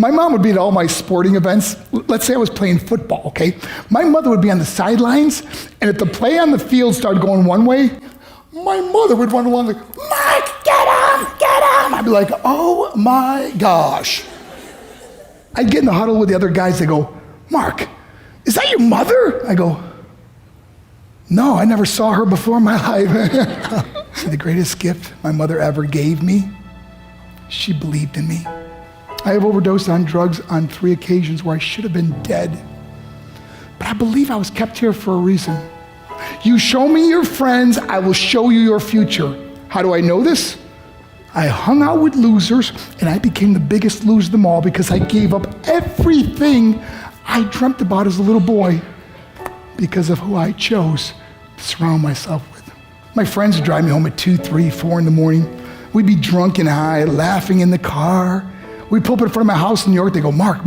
My mom would be at all my sporting events. Let's say I was playing football, okay? My mother would be on the sidelines, and if the play on the field started going one way, my mother would run along like, Mark, get him, get him. I'd be like, oh my gosh. I'd get in the huddle with the other guys. They go, Mark, is that your mother? I go, no, I never saw her before in my life. See, the greatest gift my mother ever gave me, she believed in me. I have overdosed on drugs on 3 occasions where I should have been dead. But I believe I was kept here for a reason. You show me your friends, I will show you your future. How do I know this? I hung out with losers, and I became the biggest loser of them all because I gave up everything I dreamt about as a little boy because of who I chose to surround myself with. My friends would drive me home at 2, 3, 4 in the morning. We'd be drunk and high, laughing in the car. We'd pull up in front of my house in New York. They go, Mark,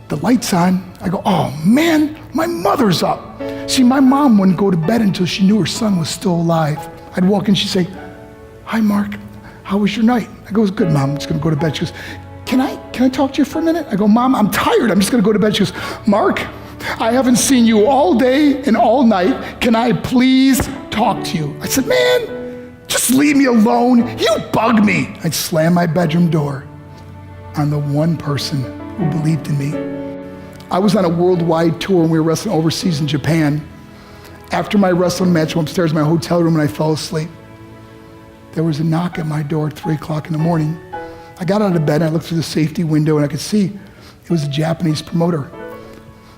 the light's on. I go, oh man, my mother's up. See, my mom wouldn't go to bed until she knew her son was still alive. I'd walk in, she'd say, hi Mark, how was your night? I go, it was good, Mom, I'm just gonna go to bed. She goes, can I talk to you for a minute? I go, Mom, I'm tired, I'm just gonna go to bed. She goes, Mark, I haven't seen you all day and all night. Can I please talk to you? I said, man, just leave me alone. You bug me. I'd slam my bedroom door on the one person who believed in me. I was on a worldwide tour and we were wrestling overseas in Japan. After my wrestling match, I went upstairs in my hotel room and I fell asleep. There was a knock at my door at 3 o'clock in the morning. I got out of bed, I looked through the safety window and I could see it was a Japanese promoter.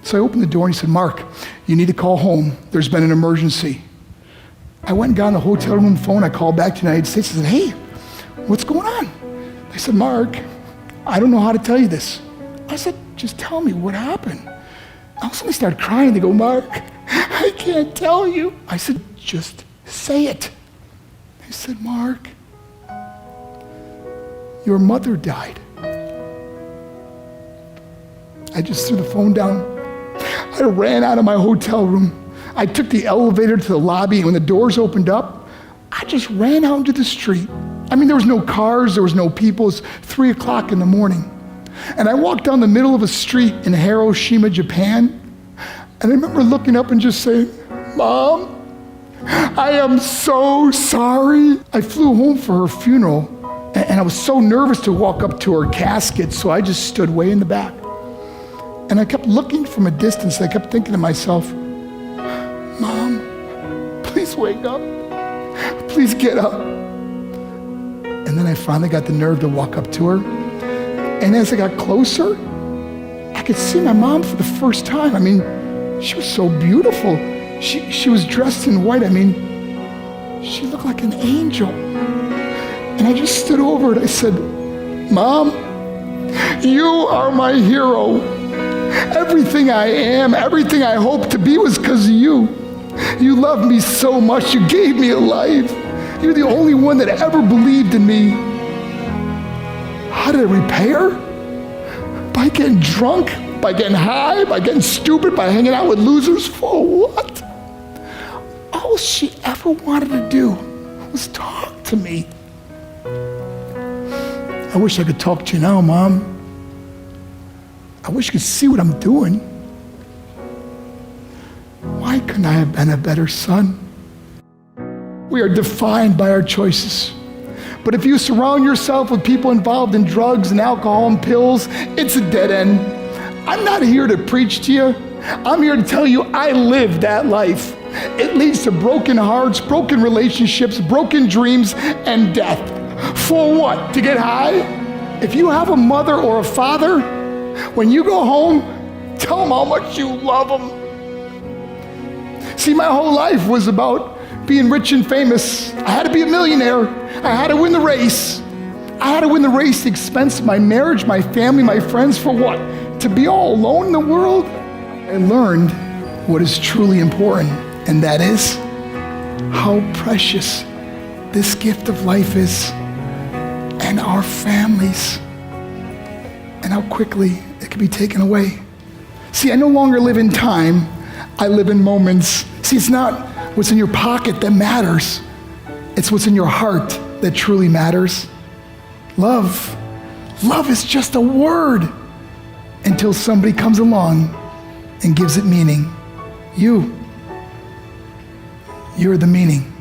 So I opened the door and he said, Mark, you need to call home. There's been an emergency. I went and got on the hotel room phone. I called back to the United States. I said, hey, what's going on? They said, Mark, I don't know how to tell you this. I said, just tell me what happened. All of a sudden they started crying. They go, Mark, I can't tell you. I said, just say it. They said, Mark, your mother died. I just threw the phone down. I ran out of my hotel room. I took the elevator to the lobby, and when the doors opened up, I just ran out into the street. I mean, there was no cars, there was no people. It was 3 o'clock in the morning. And I walked down the middle of a street in Hiroshima, Japan, and I remember looking up and just saying, Mom, I am so sorry. I flew home for her funeral, and I was so nervous to walk up to her casket, so I just stood way in the back. And I kept looking from a distance. I kept thinking to myself, Mom, please wake up. Please get up. And then I finally got the nerve to walk up to her. And as I got closer, I could see my mom for the first time. I mean, she was so beautiful. She was dressed in white. I mean, she looked like an angel. And I just stood over and I said, Mom, you are my hero. Everything I am, everything I hope to be was because of you. You loved me so much. You gave me a life. You're the only one that ever believed in me. How did I repay her? By getting drunk, by getting high, by getting stupid, by hanging out with losers. For what? All she ever wanted to do was talk to me. I wish I could talk to you now, Mom. I wish you could see what I'm doing. Why couldn't I have been a better son? We are defined by our choices. But if you surround yourself with people involved in drugs and alcohol and pills, it's a dead end. I'm not here to preach to you. I'm here to tell you I lived that life. It leads to broken hearts, broken relationships, broken dreams, and death. For what? To get high? If you have a mother or a father, when you go home, tell them how much you love them. See, my whole life was about being rich and famous. I had to be a millionaire. I had to win the race. I had to win the race at the expense of my marriage, my family, my friends. For what? To be all alone in the world? I learned what is truly important, and that is how precious this gift of life is, and our families, and how quickly it can be taken away. See, I no longer live in time, I live in moments. See, it's not what's in your pocket that matters. It's what's in your heart that truly matters. Love Love is just a word until somebody comes along and gives it meaning. You're the meaning.